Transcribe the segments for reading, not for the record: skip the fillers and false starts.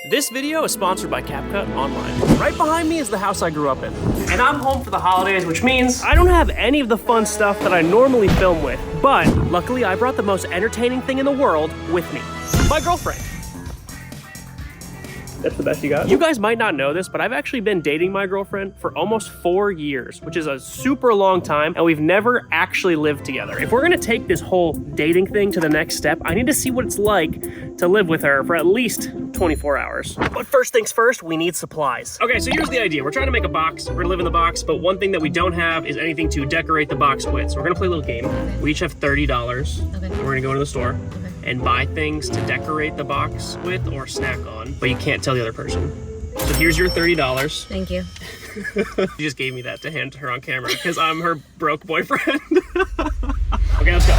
This video is sponsored by CapCut Online. Right behind me is the house I grew up in. And I'm home for the holidays, which means I don't have any of the fun stuff that I normally film with. But luckily, I brought the most entertaining thing in the world with me. My girlfriend. That's the best you got? You guys might not know this, but I've actually been dating my girlfriend for almost 4 years, which is a super long time, and we've never actually lived together. If we're gonna take this whole dating thing to the next step, I need to see what it's like to live with her for at least 24 hours. But first things first, we need supplies. Okay, so here's the idea. We're trying to make a box. We're gonna live in the box, but one thing that we don't have is anything to decorate the box with. So we're gonna play a little game. Okay. We each have $30. Okay. And we're gonna go into the store and buy things to decorate the box with or snack on, but you can't tell the other person. So here's your $30. Thank you. She just gave me that to hand to her on camera because I'm her broke boyfriend. Okay, let's go.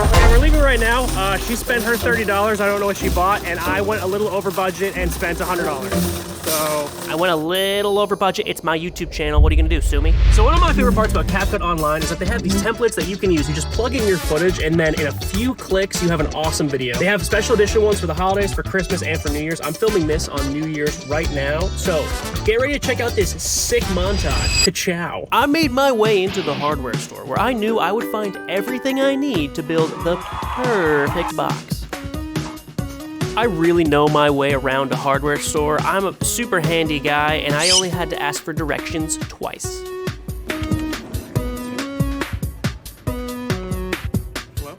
Okay, we're leaving right now. She spent her $30. I don't know what she bought, and I went a little over budget and spent $100. So I went a little over budget. It's my YouTube channel. What are you gonna do, sue me? So one of my favorite parts about CapCut Online is that they have these templates that you can use. You just plug in your footage, and then in a few clicks, you have an awesome video. They have special edition ones for the holidays, for Christmas, and for New Year's. I'm filming this on New Year's right now. So get ready to check out this sick montage. Ka-chow. I made my way into the hardware store where I knew I would find everything I need to build the perfect box. I really know my way around a hardware store. I'm a super handy guy, and I only had to ask for directions twice. Hello?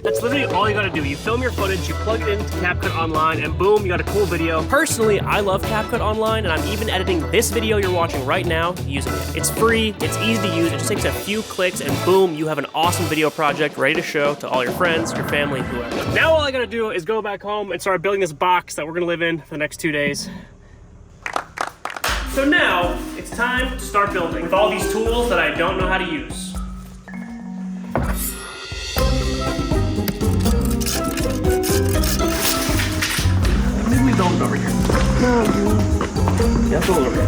That's literally all you gotta do. You film your footage, you plug it into CapCut Online, and boom, you got a cool video. Personally, I love CapCut Online, and I'm even editing this video you're watching right now using it. It's free, it's easy to use, it just takes a few clicks, and boom, you have an awesome video project ready to show to all your friends, your family, whoever. Now all I gotta do is go back home and start building this box that we're gonna live in for the next 2 days. So now, it's time to start building with all these tools that I don't know how to use. Build it over here. Yeah, build it over here.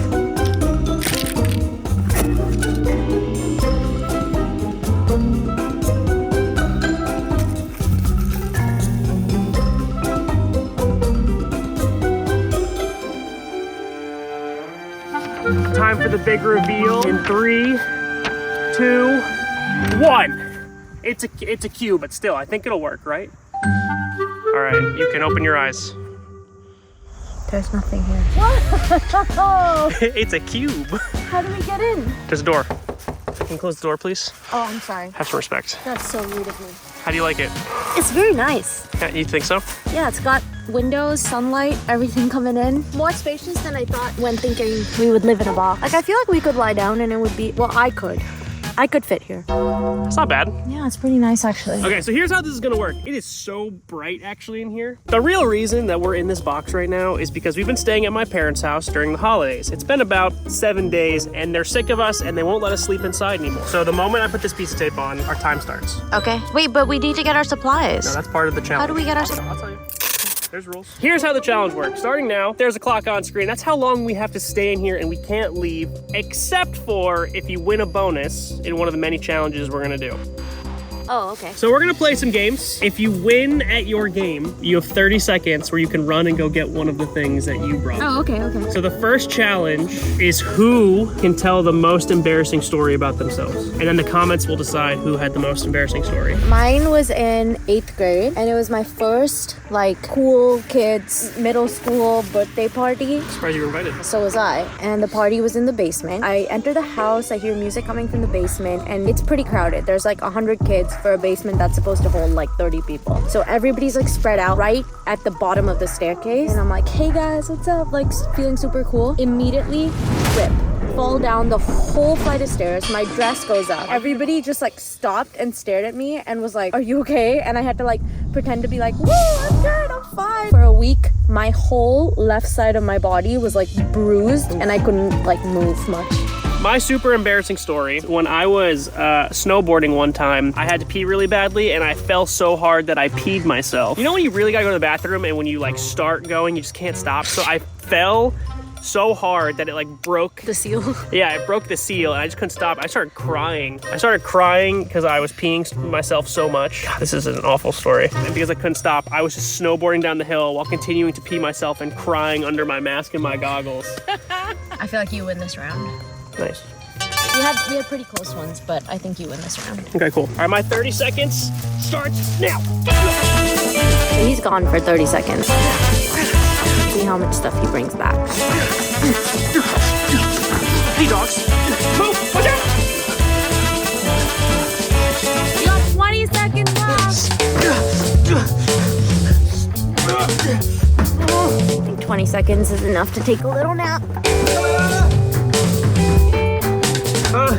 Time for the big reveal in 3, 2, 1. It's a cube, but still, I think it'll work, right? All right, you can open your eyes. There's nothing here. Whoa! It's a cube. How do we get in? There's a door. Can you close the door, please? Oh, I'm sorry. Have some respect. That's so rude of me. How do you like it? It's very nice. Yeah, you think so? Yeah, it's got windows, sunlight, everything coming in. More spacious than I thought when thinking we would live in a box. Like, I feel like we could lie down and it would be, well, I could fit here. That's not bad. Yeah, it's pretty nice actually. Okay, so here's how this is gonna work. It is so bright actually in here. The real reason that we're in this box right now is because we've been staying at my parents' house during the holidays. It's been about 7 days and they're sick of us and they won't let us sleep inside anymore. So the moment I put this piece of tape on, our time starts. Okay. Wait, but we need to get our supplies. No, that's part of the challenge. How do we get our I'll tell you. There's rules. Here's how the challenge works. Starting now, there's a clock on screen. That's how long we have to stay in here and we can't leave, except for if you win a bonus in one of the many challenges we're gonna do. Oh, okay. So we're gonna play some games. If you win at your game, you have 30 seconds where you can run and go get one of the things that you brought. Oh, okay, okay. So the first challenge is who can tell the most embarrassing story about themselves. And then the comments will decide who had the most embarrassing story. Mine was in 8th grade, and it was my first, like, cool kids middle school birthday party. Surprised you were invited. So was I. And the party was in the basement. I enter the house, I hear music coming from the basement, and it's pretty crowded. There's like 100 kids for a basement that's supposed to hold like 30 people. So everybody's like spread out right at the bottom of the staircase. And I'm like, hey guys, what's up? Like feeling super cool. Immediately trip. Fall down the whole flight of stairs. My dress goes up. Everybody just like stopped and stared at me and was like, are you okay? And I had to like pretend to be like, woo, I'm good, I'm fine. For a week, my whole left side of my body was like bruised and I couldn't like move much. My super embarrassing story, when I was snowboarding one time, I had to pee really badly and I fell so hard that I peed myself. You know when you really gotta go to the bathroom and when you like start going, you just can't stop? So I fell so hard that it like broke The seal. Yeah, it broke the seal and I just couldn't stop. I started crying. I started crying because I was peeing myself so much. God, this is an awful story. And because I couldn't stop, I was just snowboarding down the hill while continuing to pee myself and crying under my mask and my goggles. I feel like you win this round. Nice. We had pretty close ones, but I think you win this round. Okay, cool. All right, my 30 seconds starts now. He's gone for 30 seconds. See how much stuff he brings back. Hey, dogs. Move! Watch out! You got 20 seconds left. I think 20 seconds is enough to take a little nap. 10, 9,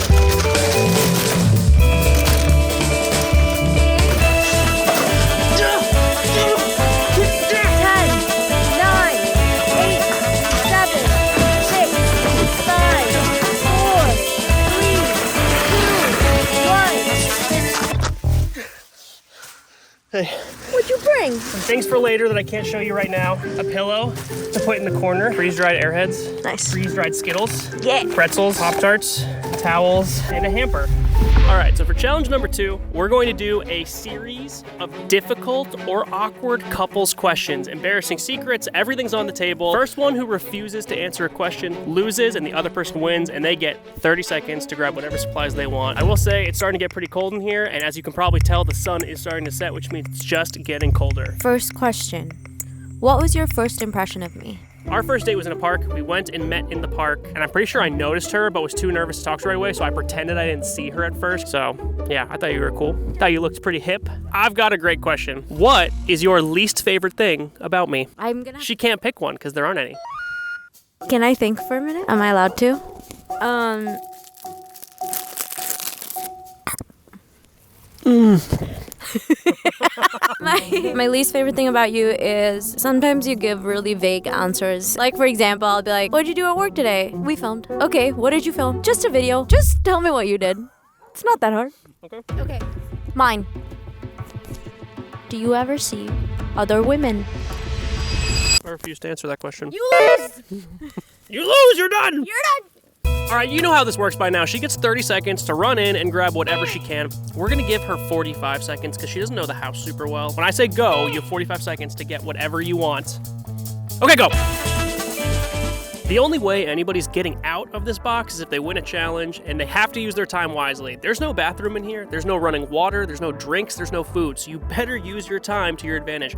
8, 7, 6, 5, 4, 3, 2, 1. Hey. What'd you bring? Some things for later that I can't show you right now. A pillow to put in the corner. Freeze-dried Airheads. Nice. Freeze-dried Skittles. Yeah. Pretzels, Pop-Tarts, towels, and a hamper. All right, so for challenge number 2, we're going to do a series of difficult or awkward couples questions. Embarrassing secrets, everything's on the table. First one who refuses to answer a question loses and the other person wins, and they get 30 seconds to grab whatever supplies they want. I will say it's starting to get pretty cold in here, and as you can probably tell, the sun is starting to set, which means it's just getting colder. First question. What was your first impression of me? Our first date was in a park. We went and met in the park, and I'm pretty sure I noticed her, but was too nervous to talk to her right away, so I pretended I didn't see her at first. So, yeah, I thought you were cool. Thought you looked pretty hip. I've got a great question. What is your least favorite thing about me? She can't pick one, because there aren't any. Can I think for a minute? Am I allowed to? My least favorite thing about you is sometimes you give really vague answers. Like, for example, I'll be like, what'd you do at work today? We filmed. Okay, what did you film? Just a video. Just tell me what you did. It's not that hard. Okay. Mine. Do you ever see other women? I refuse to answer that question. You lose! You lose! You're done! You're done! All right, you know how this works by now. She gets 30 seconds to run in and grab whatever she can. We're gonna give her 45 seconds because she doesn't know the house super well. When I say go, you have 45 seconds to get whatever you want. Okay, go. The only way anybody's getting out of this box is if they win a challenge, and they have to use their time wisely. There's no bathroom in here, there's no running water, there's no drinks, there's no food, so you better use your time to your advantage.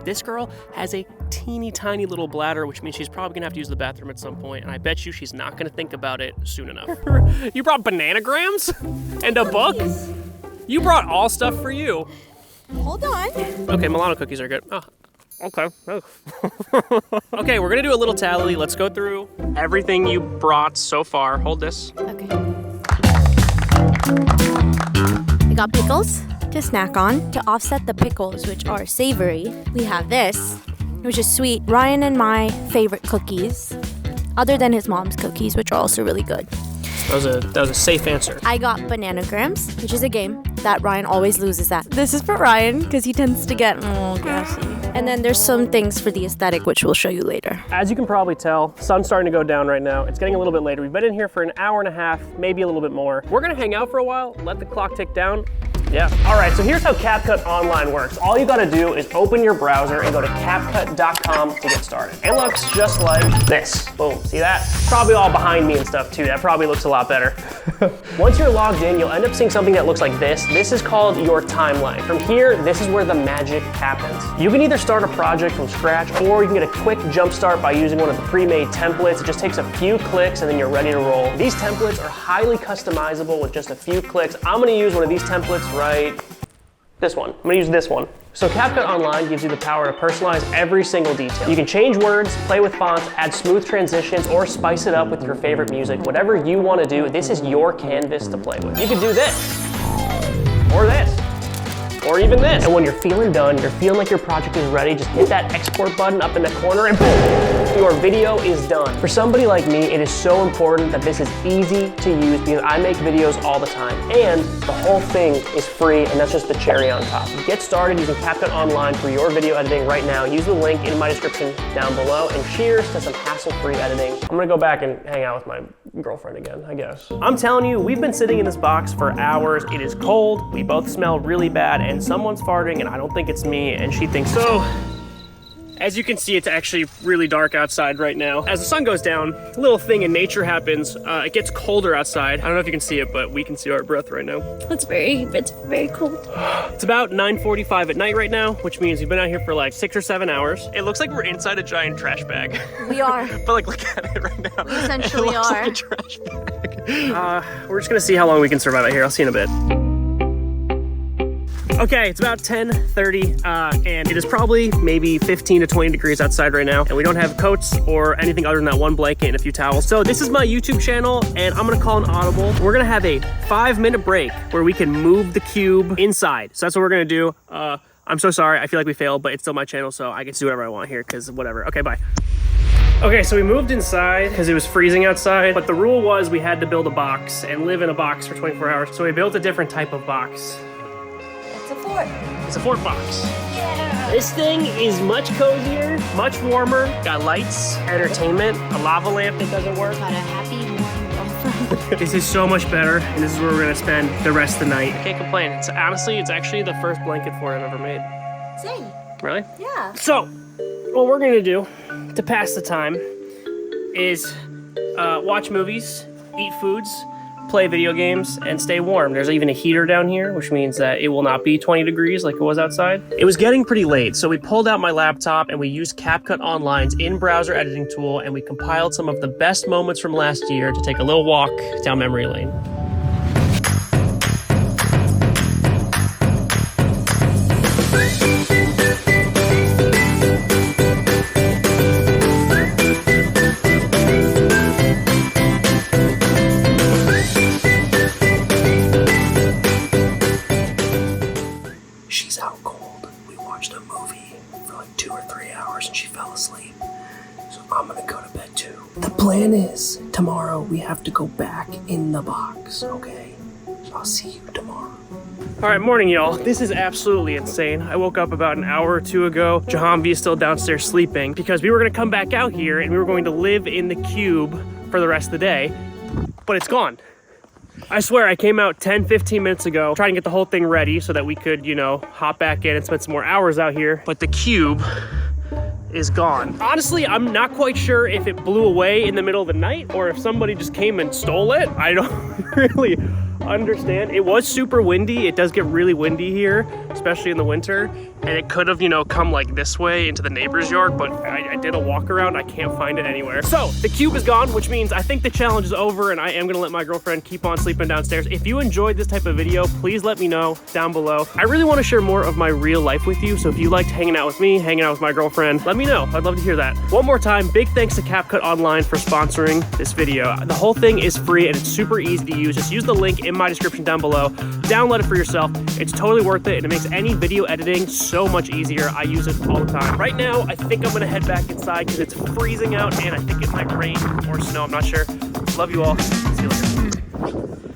This girl has a teeny tiny little bladder, which means she's probably gonna have to use the bathroom at some point, and I bet you she's not gonna think about it soon enough. You brought bananagrams? And a book? You brought all stuff for you. Hold on. Okay, Milano cookies are good. Oh. Okay. Okay, we're gonna do a little tally. Let's go through everything you brought so far. Hold this. Okay. I got pickles to snack on. To offset the pickles, which are savory, we have this, which is sweet. Ryan and my favorite cookies, other than his mom's cookies, which are also really good. That was a safe answer. I got bananagrams, which is a game that Ryan always loses at. This is for Ryan, because he tends to get gassy. And then there's some things for the aesthetic, which we'll show you later. As you can probably tell, the sun's starting to go down right now. It's getting a little bit later. We've been in here for an hour and a half, maybe a little bit more. We're gonna hang out for a while, let the clock tick down. Yeah. All right, so here's how CapCut Online works. All you gotta do is open your browser and go to CapCut.com to get started. It looks just like this. Boom, see that? Probably all behind me and stuff too. That probably looks a lot better. Once you're logged in, you'll end up seeing something that looks like this. This is called your timeline. From here, this is where the magic happens. You can either start a project from scratch, or you can get a quick jump start by using one of the pre-made templates. It just takes a few clicks and then you're ready to roll. These templates are highly customizable with just a few clicks. I'm gonna use one of these templates right, this one. I'm gonna use this one. So CapCut Online gives you the power to personalize every single detail. You can change words, play with fonts, add smooth transitions, or spice it up with your favorite music. Whatever you want to do, this is your canvas to play with. You can do this, or this, or even this. And when you're feeling done, you're feeling like your project is ready, just hit that export button up in the corner and boom. your video is done. For somebody like me, it is so important that this is easy to use because I make videos all the time. And the whole thing is free, and that's just the cherry on top. Get started using CapCut Online for your video editing right now. Use the link in my description down below, and cheers to some hassle-free editing. I'm gonna go back and hang out with my girlfriend again, I guess. I'm telling you, we've been sitting in this box for hours. It is cold, we both smell really bad, and someone's farting, and I don't think it's me, and she thinks so. As you can see, it's actually really dark outside right now. As the sun goes down, a little thing in nature happens. It gets colder outside. I don't know if you can see it, but we can see our breath right now. It's very cold. It's about 9:45 at night right now, which means we've been out here for like 6 or 7 hours. It looks like we're inside a giant trash bag. We are. But like, look at it right now. We essentially it looks are. like a trash bag. We're just gonna see how long we can survive out here. I'll see you in a bit. Okay, it's about 10:30, and it is probably maybe 15 to 20 degrees outside right now, and we don't have coats or anything other than that one blanket and a few towels. So this is my YouTube channel, and I'm gonna call an audible. We're gonna have a 5-minute break where we can move the cube inside. So that's what we're gonna do. I'm so sorry, I feel like we failed, but it's still my channel, so I get to do whatever I want here, because whatever. Okay, bye. Okay, so we moved inside because it was freezing outside, but the rule was we had to build a box and live in a box for 24 hours. So we built a different type of box. It's a fort box. Yeah. This thing is much cozier, much warmer. Got lights, entertainment, a lava lamp that doesn't work. Got a happy warm girlfriend. This is so much better, and this is where we're gonna spend the rest of the night. I can't complain. It's honestly, it's actually the first blanket fort I've ever made. Same. Really? Yeah. So, what we're gonna do to pass the time is watch movies, eat foods, play video games, and stay warm. There's even a heater down here, which means that it will not be 20 degrees like it was outside. It was getting pretty late, so we pulled out my laptop and we used CapCut Online's in-browser editing tool, and we compiled some of the best moments from last year to take a little walk down memory lane. She's out cold. We watched a movie for like 2 or 3 hours and she fell asleep. So I'm gonna go to bed too. The plan is tomorrow we have to go back in the box, okay? So I'll see you tomorrow. All right, morning y'all. This is absolutely insane. I woke up about an hour or two ago. Jahanvi is still downstairs sleeping because we were gonna come back out here and we were going to live in the cube for the rest of the day, but it's gone. I swear, I came out 10, 15 minutes ago trying to get the whole thing ready so that we could, you know, hop back in and spend some more hours out here. But the cube is gone. Honestly, I'm not quite sure if it blew away in the middle of the night or if somebody just came and stole it. I don't really understand. It was super windy. It does get really windy here, especially in the winter. And it could have, you know, come like this way into the neighbor's yard, but I did a walk around. I can't find it anywhere. So the cube is gone, which means I think the challenge is over and I am gonna let my girlfriend keep on sleeping downstairs. If you enjoyed this type of video, please let me know down below. I really wanna share more of my real life with you. So if you liked hanging out with me, hanging out with my girlfriend, let me know. I'd love to hear that. One more time, big thanks to CapCut Online for sponsoring this video. The whole thing is free and it's super easy to use. Just use the link in my description down below. Download it for yourself. It's totally worth it and it makes any video editing so much easier. I use it all the time. Right now, I think I'm gonna head back inside because it's freezing out and I think it might rain or snow. I'm not sure. Love you all. See you later.